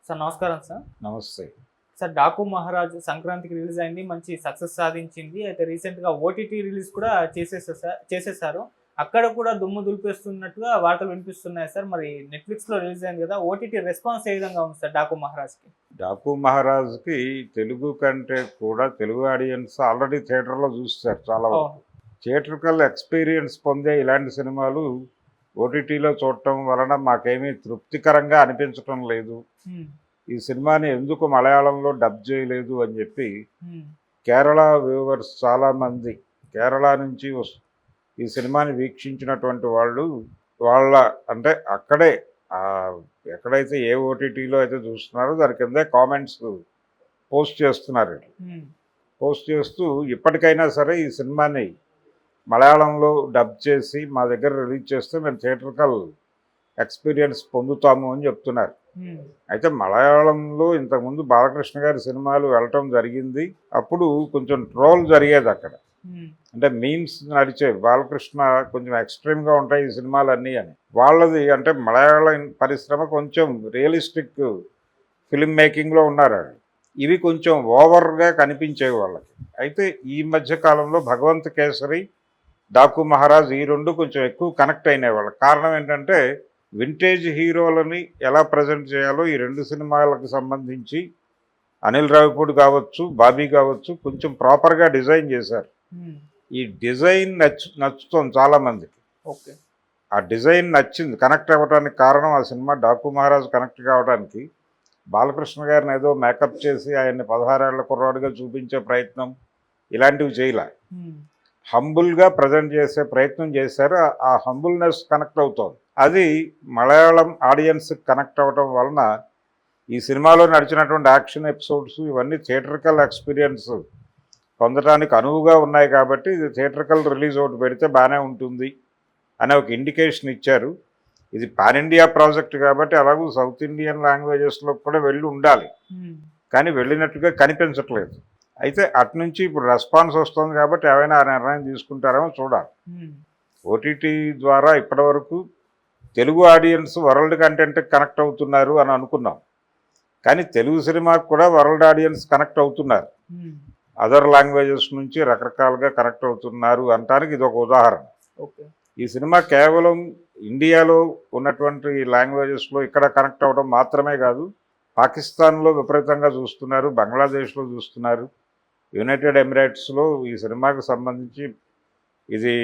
Sir నమస్కారం sir. నమస్తే. Sir 'Daaku Maharaj' సంక్రాంతికి రిలీజ్ అయింది. మంచి సక్సెస్ సాధించింది. అయితే రీసెంట్‌గా ఓటీటీ రిలీజ్ కూడా చేసేసారు. అక్కడ కూడా దుమ్ము దులిపేస్తున్నట్టుగా వార్తలు వినిపిస్తున్నాయి సార్. మరి నెట్‌ఫ్లిక్స్‌లో రిలీజ్ అయింది కదా! ఓటీటీ రెస్పాన్స్ ఏ విధంగా ఉంది సార్ 'డాకు మహారాజ్‌కి'? 'డాకు మహారాజ్'కి తెలుగు కంటే కూడా తెలుగు ఆడియన్స్ ఆల్రెడీ థియేటర్‌లో చూసేసారు చాలా వరకు. అవును. థియేట్రికల్ ఎక్స్‌పీరియన్స్ పొందే ఇలాంటి సినిమాలు ఓటీటీలో చూడటం వలన మాకేమీ తృప్తికరంగా అనిపించటం లేదు. హ్మ్. ఈ సినిమాని ఎందుకు మలయాళంలో డబ్ చేయలేదు అని చెప్పి హ్మ్. కేరళ వ్యూవర్స్ చాలామంది కేరళ నుంచి ఈ సినిమాని వీక్షించినటువంటి వాళ్ళు వాళ్ళ అంటే అక్కడే ఎక్కడైతే ఏ ఓటీటీలో అయితే చూస్తున్నారో దాని కిందే కామెంట్స్ పోస్ట్ చేస్తున్నారు. హ్మ్. పోస్ట్ చేస్తూ ఇప్పటికైనా సరే ఈ సినిమాని మలయాళంలో డబ్ చేసి మా దగ్గర రిలీజ్ చేస్తే మేము థియేట్రికల్ ఎక్స్పీరియన్స్ పొందుతాము అని చెప్తున్నారు. హ్మ్. అయితే మలయాళంలో ఇంతకుముందు బాలకృష్ణ గారి సినిమాలు వెళ్ళటం జరిగింది. అప్పుడు కొంచెం ట్రోల్ జరిగేది అక్కడ. హ్మ్. అంటే మీమ్స్ నడిచేవి. బాలకృష్ణ కొంచెం ఎక్స్ట్రీమ్‌గా ఉంటాయి ఈ సినిమాలన్నీ అని. వాళ్ళది అంటే మలయాళం పరిశ్రమ కొంచెం రియలిస్టిక్ ఫిల్మ్ మేకింగ్‌లో ఉన్నారాళ్ళు. ఇవి కొంచెం ఓవర్‌గా కనిపించేవి వాళ్ళకి. అయితే ఈ మధ్య కాలంలో 'భగవంత్ కేసరి', 'డాకు మహారాజ్' ఈ 2 కొంచెం ఎక్కువ కనెక్ట్ అయినాయి వాళ్ళకి. కారణం ఏంటంటే వింటేజ్ హీరోలని ఎలా ప్రజెంట్ చేయాలో ఈ 2 సినిమాలకు సంబంధించి అనిల్ రావిపూడి కావచ్చు, బాబీ కావచ్చు కొంచెం ప్రాపర్‌గా డిజైన్ చేశారు. హ్మ్. ఈ డిజైన్ నచ్చుతోంది చాలామందికి. ఓకే. ఆ డిజైన్ నచ్చింది. కనెక్ట్ అవ్వడానికి కారణం ఆ సినిమా 'డాకు మహారాజ్' కనెక్ట్ కావడానికి బాలకృష్ణ గారిని ఏదో మేకప్ చేసి ఆయన్ని 16 ఏళ్ల కుర్రాడిగా చూపించే ప్రయత్నం ఇలాంటివి చేయలే. హ్మ్. హంబుల్గా ప్రజెంట్ చేసే ప్రయత్నం చేశారు. ఆ హంబుల్నెస్ కనెక్ట్ అవుతోంది. అది మలయాళం ఆడియన్స్ కనెక్ట్ అవ్వడం వలన ఈ సినిమాలో నడిచినటువంటి యాక్షన్ ఎపిసోడ్స్ ఇవన్నీ థియేట్రికల్ ఎక్స్పీరియన్స్ పొందడానికి అనువుగా ఉన్నాయి కాబట్టి ఇది థియేట్రికల్ రిలీజ్ ఒకటి పెడితే బాగానే ఉంటుంది అనే ఒక ఇండికేషన్ ఇచ్చారు. ఇది పాన్ ఇండియా ప్రాజెక్ట్ కాబట్టి అలాగూ సౌత్ ఇండియన్ లాంగ్వేజెస్లో కూడా వెళ్ళి ఉండాలి. హ్మ్. కానీ వెళ్ళినట్టుగా కనిపించట్లేదు. అయితే అటునుంచి ఇప్పుడు రెస్పాన్స్ వస్తుంది కాబట్టి ఏమైనా ఆ నిర్ణయం తీసుకుంటారేమో చూడాలి. హ్మ్. ఓటీటీ ద్వారా ఇప్పటివరకు తెలుగు ఆడియన్స్ వరల్డ్ కంటెంట్కి కనెక్ట్ అవుతున్నారు అని అనుకున్నాం. కానీ తెలుగు సినిమాకు కూడా వరల్డ్ ఆడియన్స్ కనెక్ట్ అవుతున్నారు. హ్మ్. అదర్ లాంగ్వేజెస్ నుంచి రకరకాలుగా కనెక్ట్ అవుతున్నారు అనటానికి ఇది ఒక ఉదాహరణ. ఓకే. ఈ సినిమా కేవలం ఇండియాలో ఉన్నటువంటి లాంగ్వేజెస్లో ఇక్కడ కనెక్ట్ అవ్వడం మాత్రమే కాదు, పాకిస్తాన్లో విపరీతంగా చూస్తున్నారు, బంగ్లాదేశ్లో చూస్తున్నారు, యునైటెడ్ ఎమిరేట్స్లో ఈ సినిమాకి సంబంధించి ఇది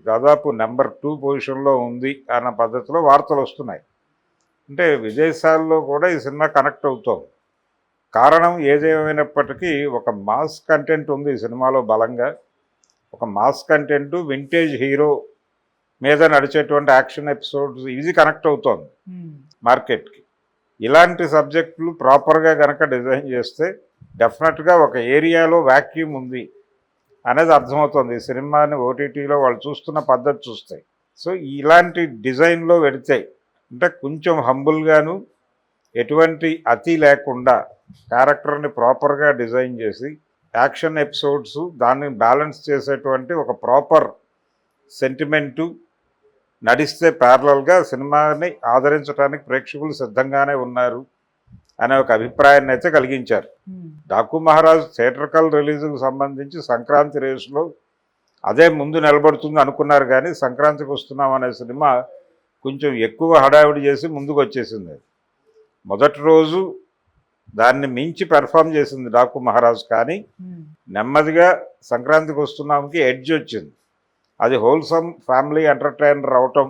దాదాపు నెంబర్ 2 పొజిషన్లో ఉంది అన్న పద్ధతిలో వార్తలు వస్తున్నాయి. అంటే విదేశాల్లో కూడా ఈ సినిమా కనెక్ట్ అవుతోంది. కారణం ఏదేమైనప్పటికీ ఒక మాస్ కంటెంట్ ఉంది ఈ సినిమాలో బలంగా. ఒక మాస్ కంటెంట్ వింటేజ్ హీరో మీద నడిచేటువంటి యాక్షన్ ఎపిసోడ్స్ ఇది కనెక్ట్ అవుతోంది హ్మ్. మార్కెట్కి. ఇలాంటి సబ్జెక్టులు ప్రాపర్గా కనుక డిజైన్ చేస్తే డెఫినెట్గా ఒక ఏరియాలో వ్యాక్యూమ్ ఉంది అనేది అర్థమవుతుంది ఈ సినిమాని ఓటీటీలో వాళ్ళు చూస్తున్న పద్ధతి చూస్తే. సో ఇలాంటి డిజైన్లో వెడితే అంటే కొంచెం హంబుల్గాను ఎటువంటి అతి లేకుండా క్యారెక్టర్ని ప్రాపర్గా డిజైన్ చేసి యాక్షన్ ఎపిసోడ్స్ దాన్ని బ్యాలెన్స్ చేసేటువంటి ఒక ప్రాపర్ సెంటిమెంటు నడిస్తే ప్యారలల్గా సినిమాని ఆదరించడానికి ప్రేక్షకులు సిద్ధంగానే ఉన్నారు అనే ఒక అభిప్రాయాన్ని అయితే కలిగించారు. హ్మ్. 'డాకు మహారాజ్' థియేట్రికల్ రిలీజ్కి సంబంధించి సంక్రాంతి రేసులో అదే ముందు నిలబడుతుంది అనుకున్నారు కానీ సంక్రాంతికి వస్తున్నాం అనే సినిమా కొంచెం ఎక్కువ హడావిడి చేసి ముందుకు వచ్చేసింది. మొదటి రోజు దాన్ని మించి పెర్ఫామ్ చేసింది 'డాకు మహారాజ్'. కానీ హ్మ్. నెమ్మదిగా సంక్రాంతికి వస్తున్నాంకి ఎడ్జ్ వచ్చింది. అది హోల్సమ్ ఫ్యామిలీ ఎంటర్టైనర్ అవటం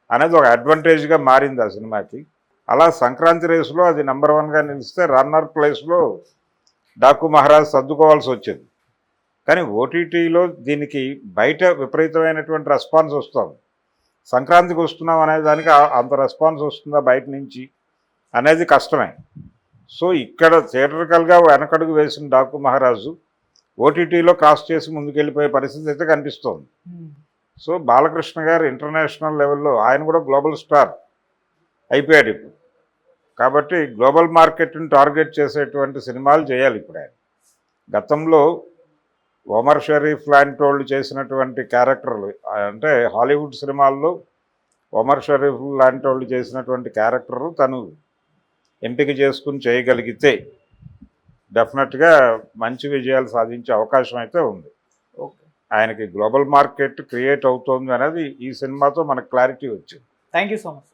అనేది ఒక అడ్వాంటేజ్గా మారింది ఆ సినిమాకి. అలా సంక్రాంతి రేసులో అది నెంబర్ 1గా నిలిస్తే రన్నర్ ప్లేస్లో 'డాకు మహారాజ్' సర్దుకోవాల్సి వచ్చింది. కానీ ఓటీటీలో దీనికి బయట విపరీతమైనటువంటి రెస్పాన్స్ వస్తుంది. సంక్రాంతికి వస్తున్నాం అనే దానికి అంత రెస్పాన్స్ వస్తుందా బయట నుంచి అనేది కష్టమే. సో ఇక్కడ థియేటర్కల్గా వెనకడుగు వేసిన 'డాకు మహారాజు' ఓటీటీలో క్రాస్ చేసి ముందుకెళ్ళిపోయే పరిస్థితి అయితే కనిపిస్తోంది. హ్మ్. సో బాలకృష్ణ గారు ఇంటర్నేషనల్ లెవెల్లో ఆయన కూడా గ్లోబల్ స్టార్ అయిపోయాడు ఇప్పుడు. కాబట్టి గ్లోబల్ మార్కెట్ని టార్గెట్ చేసేటువంటి సినిమాలు చేయాలి ఇప్పుడు ఆయన. గతంలో ఒమర్ షరీఫ్ లాంటి వాళ్ళు చేసినటువంటి క్యారెక్టర్లు అంటే హాలీవుడ్ సినిమాల్లో ఒమర్ షరీఫ్ లాంటి వాళ్ళు చేసినటువంటి క్యారెక్టరు తను ఎంపిక చేసుకుని చేయగలిగితే డెఫినెట్గా మంచి విజయాలు సాధించే అవకాశం అయితే ఉంది. ఓకే, ఆయనకి గ్లోబల్ మార్కెట్ క్రియేట్ అవుతోంది అనేది ఈ సినిమాతో మనకు క్లారిటీ వచ్చింది. Thank you so much.